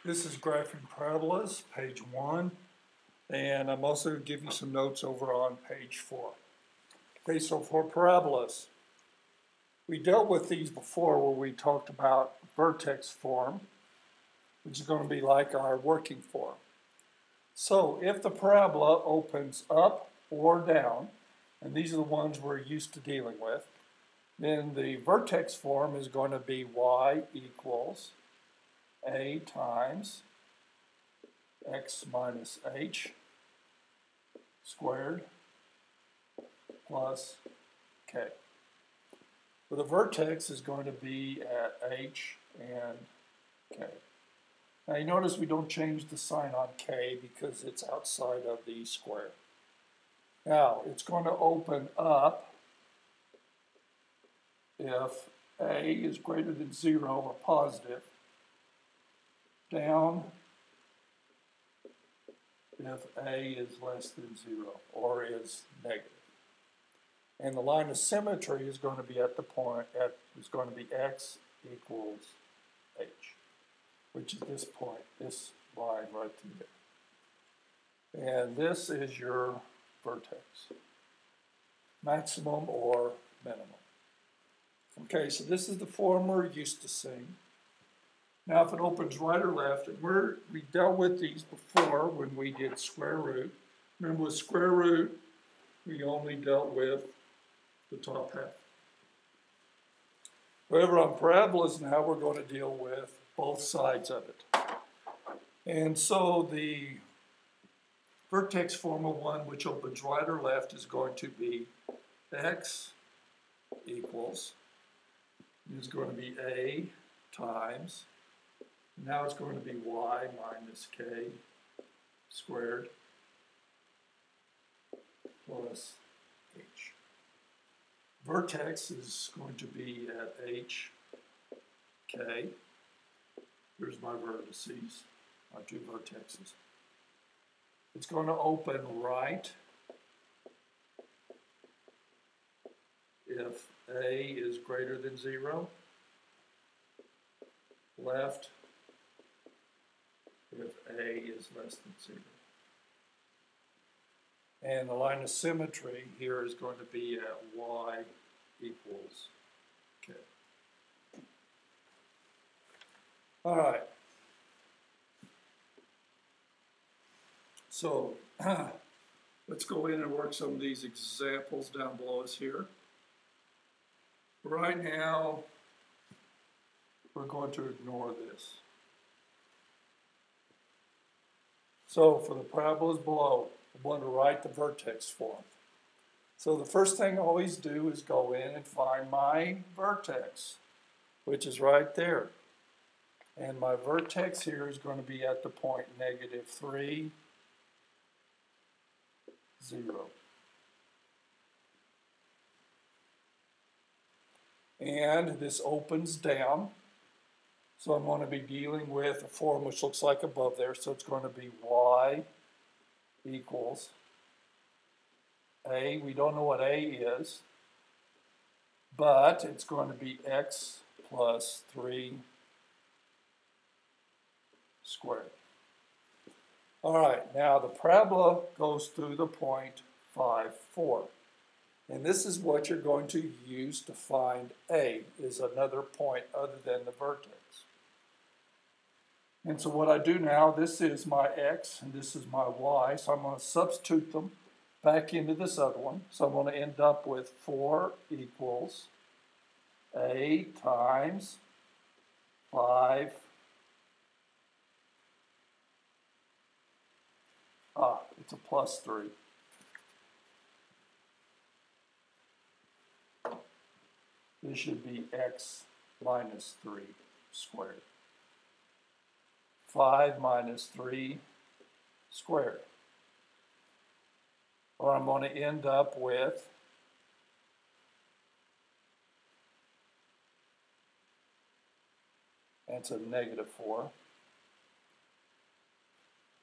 This is Graphing Parabolas, page 1, and I'm also going to give you some notes over on page 4. Okay, so for parabolas, we dealt with these before where we talked about vertex form, which is going to be like our working form. So if the parabola opens up or down, and these are the ones we're used to dealing with, then the vertex form is going to be y equals a times x minus h squared plus k. So the vertex is going to be at h and k. Now you notice we don't change the sign on k because it's outside of the square. Now it's going to open up if a is greater than 0 or positive, down if a is less than 0 or is negative. And the line of symmetry is going to be at the point, is going to be x equals h, which is this point, this line right through there. And this is your vertex, maximum or minimum. Okay, so this is the form we're used to seeing. Now if it opens right or left, and we dealt with these before when we did square root. Remember with square root, we only dealt with the top half. However, on parabolas now we're going to deal with both sides of it. And so the vertex form of one which opens right or left is going to be x equals, is going to be a times, now it's going to be y minus k squared plus h. Vertex is going to be at h, k. Here's my vertices, my two vertexes. It's going to open right if a is greater than 0, left if a is less than 0. And the line of symmetry here is going to be at y equals k. All right. So let's go in and work some of these examples down below us here. Right now, we're going to ignore this. So for the parabolas below, we want to write the vertex form. So the first thing I always do is go in and find my vertex, which is right there. And my vertex here is going to be at the point -3, 0. And this opens down. So I'm going to be dealing with a form which looks like above there. So it's going to be y equals a. We don't know what a is, but it's going to be x plus 3 squared. All right, now the parabola goes through the point 5, 4. And this is what you're going to use to find a, is another point other than the vertex. And so what I do now, this is my x and this is my y, so I'm going to substitute them back into this other one. So I'm going to end up with 4 equals a times 5. It's a plus 3. This should be x minus 3 squared. 5 minus 3 squared. Or I'm going to end up with that's a -4.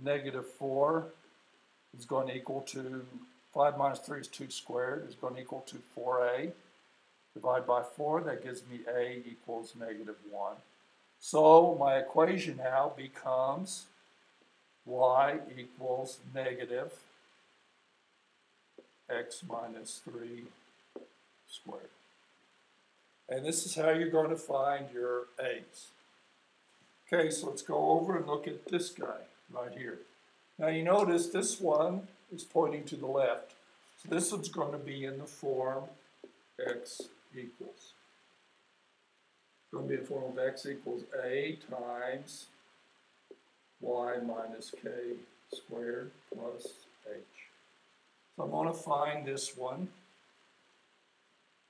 -4 is going to equal to 5 minus 3 is 2 squared, is going to equal to 4a. Divide by 4, that gives me a equals -1. So my equation now becomes y equals negative x minus 3 squared. And this is how you're going to find your a's. Okay, so let's go over and look at this guy right here. Now you notice this one is pointing to the left. So this one's going to be in the form x equals. It's going to be in the form of x equals a times y minus k squared plus h. So I'm going to find this one.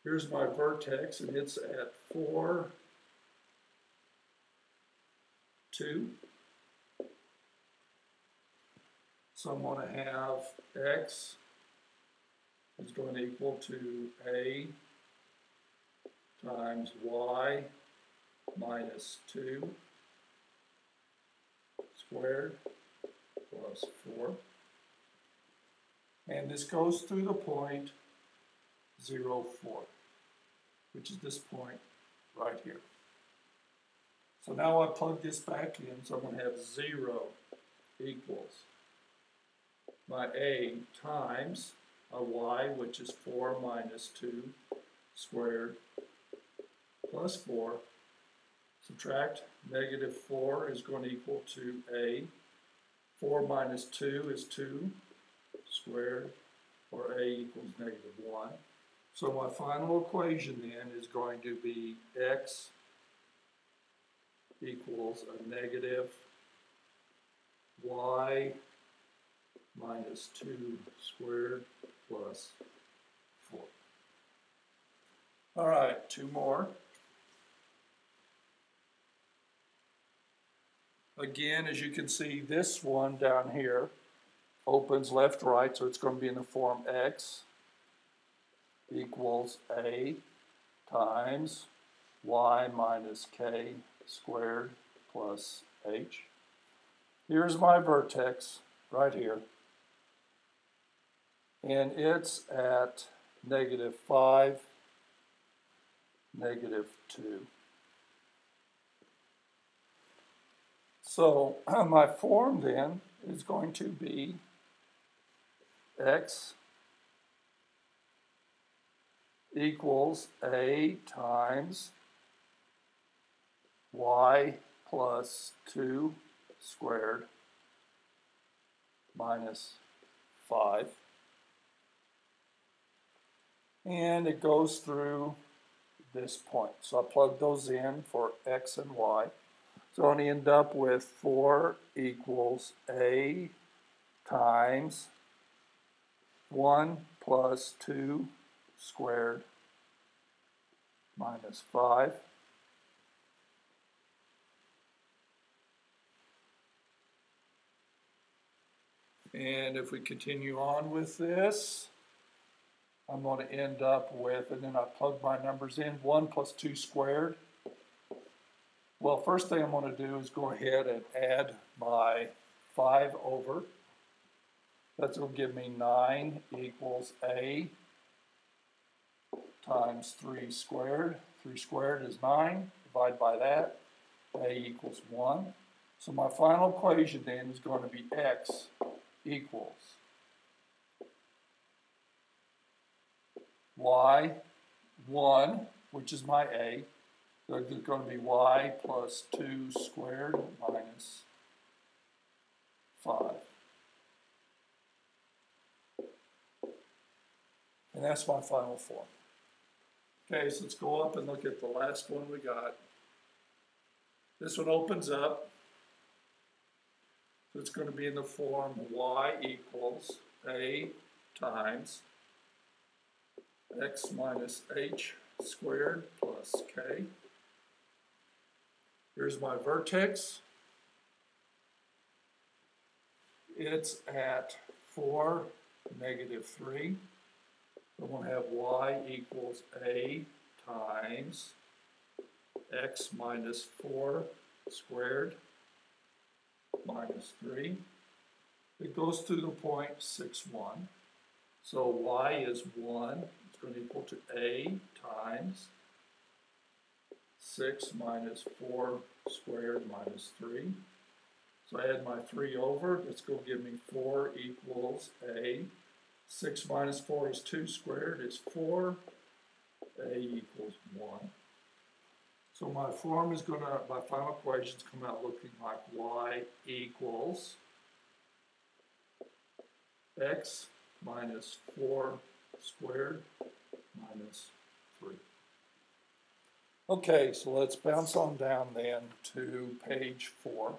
Here's my vertex, and it's at 4, 2. So I'm going to have x is going to equal to a times y minus 2 squared plus 4. And this goes through the point 0, 4, which is this point right here. So now I plug this back in, so I'm going to have 0 equals my a times a y, which is 4 minus 2 squared plus 4. Subtract negative 4 is going to equal to a. 4 minus 2 is 2 squared, or a equals negative 1. So my final equation then is going to be x equals a negative y minus 2 squared plus 4. All right, 2 more. Again, as you can see, this one down here opens left, right, so it's going to be in the form x equals a times y minus k squared plus h. Here's my vertex right here, and it's at negative 5, negative 2. So my form then is going to be x equals a times y plus 2 squared minus 5. And it goes through this point. So I plug those in for x and y. So I'm going to end up with 4 equals a times 1 plus 2 squared minus 5. And if we continue on with this, I'm going to end up with, and then I plug my numbers in, 1 plus 2 squared. Well, first thing I'm going to do is go ahead and add my 5 over. That's going to give me 9 equals a times 3 squared. 3 squared is 9. Divide by that. A equals 1. So my final equation then is going to be x equals y, 1, which is my a. So it's going to be y plus 2 squared minus 5. And that's my final form. Okay, so let's go up and look at the last one we got. This one opens up. So it's going to be in the form y equals a times x minus h squared plus k. Here's my vertex. It's at 4, negative 3. So I'm going to have y equals a times x minus 4 squared minus 3. It goes through the point 6, 1. So y is 1. It's going to equal to a times 6 minus 4 squared minus 3. So I add my 3 over. It's going to give me 4 equals A. 6 minus 4 is 2 squared is 4. A equals 1. So my form is going to, my final equations come out looking like y equals x minus 4 squared minus 3. Okay, so let's bounce on down then to page 4.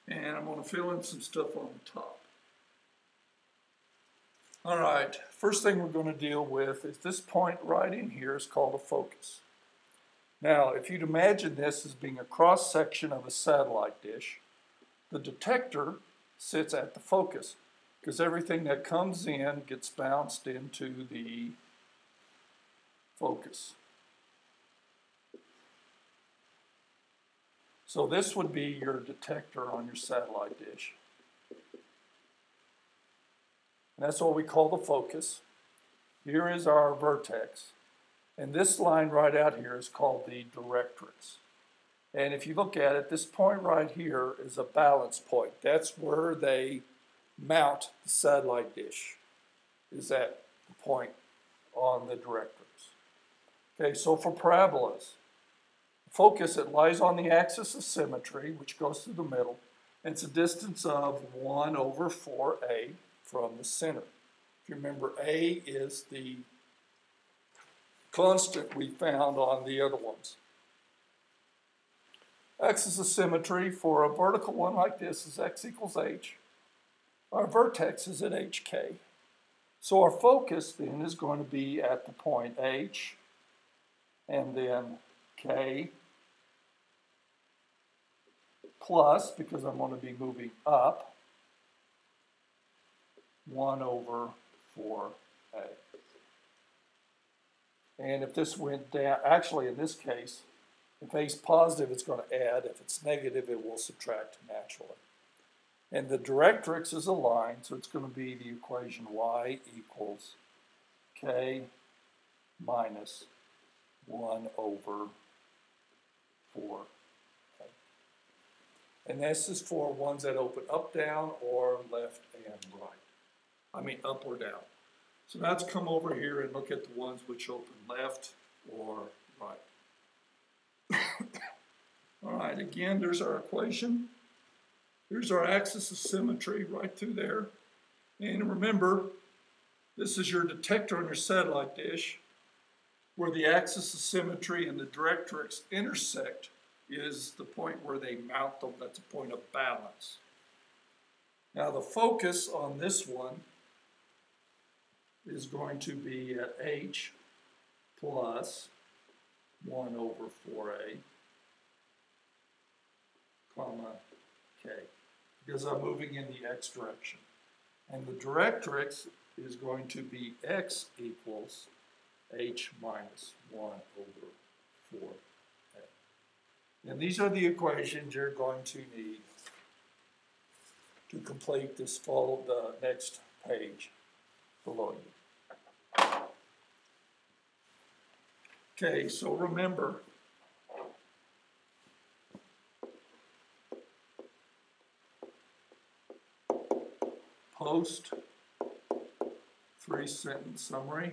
And I'm going to fill in some stuff on the top. All right, first thing we're going to deal with is this point right in here is called a focus. Now, if you'd imagine this as being a cross-section of a satellite dish, the detector sits at the focus because everything that comes in gets bounced into the focus. So this would be your detector on your satellite dish. And that's what we call the focus. Here is our vertex. And this line right out here is called the directrix. And if you look at it, this point right here is a balance point. That's where they mount the satellite dish, is at the point on the directrix. Okay, so for parabolas, focus, it lies on the axis of symmetry, which goes through the middle. And it's a distance of 1 over 4a from the center. If you remember, a is the constant we found on the other ones. Axis of symmetry for a vertical one like this is x equals h. Our vertex is at hk. So our focus then is going to be at the point h and then k plus, because I'm going to be moving up, 1 over 4a. And if this went down, actually in this case, if a is positive, it's going to add. If it's negative, it will subtract naturally. And the directrix is a line, so it's going to be the equation y equals k minus 1 over 4. And this is for ones that open up, down, or left and right. I mean up or down. So now let's come over here and look at the ones which open left or right. All right, again, there's our equation. Here's our axis of symmetry right through there. And remember, this is your detector on your satellite dish, where the axis of symmetry and the directrix intersect is the point where they mount them. That's a point of balance. Now the focus on this one is going to be at h plus 1 over 4a, comma k, because I'm moving in the x direction. And the directrix is going to be x equals h minus 1 over 4a. And these are the equations you're going to need to complete this the next page below you. Okay, so remember, post 3-sentence summary.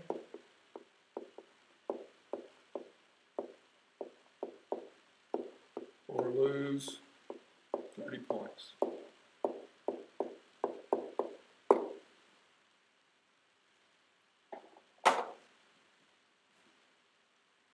Or lose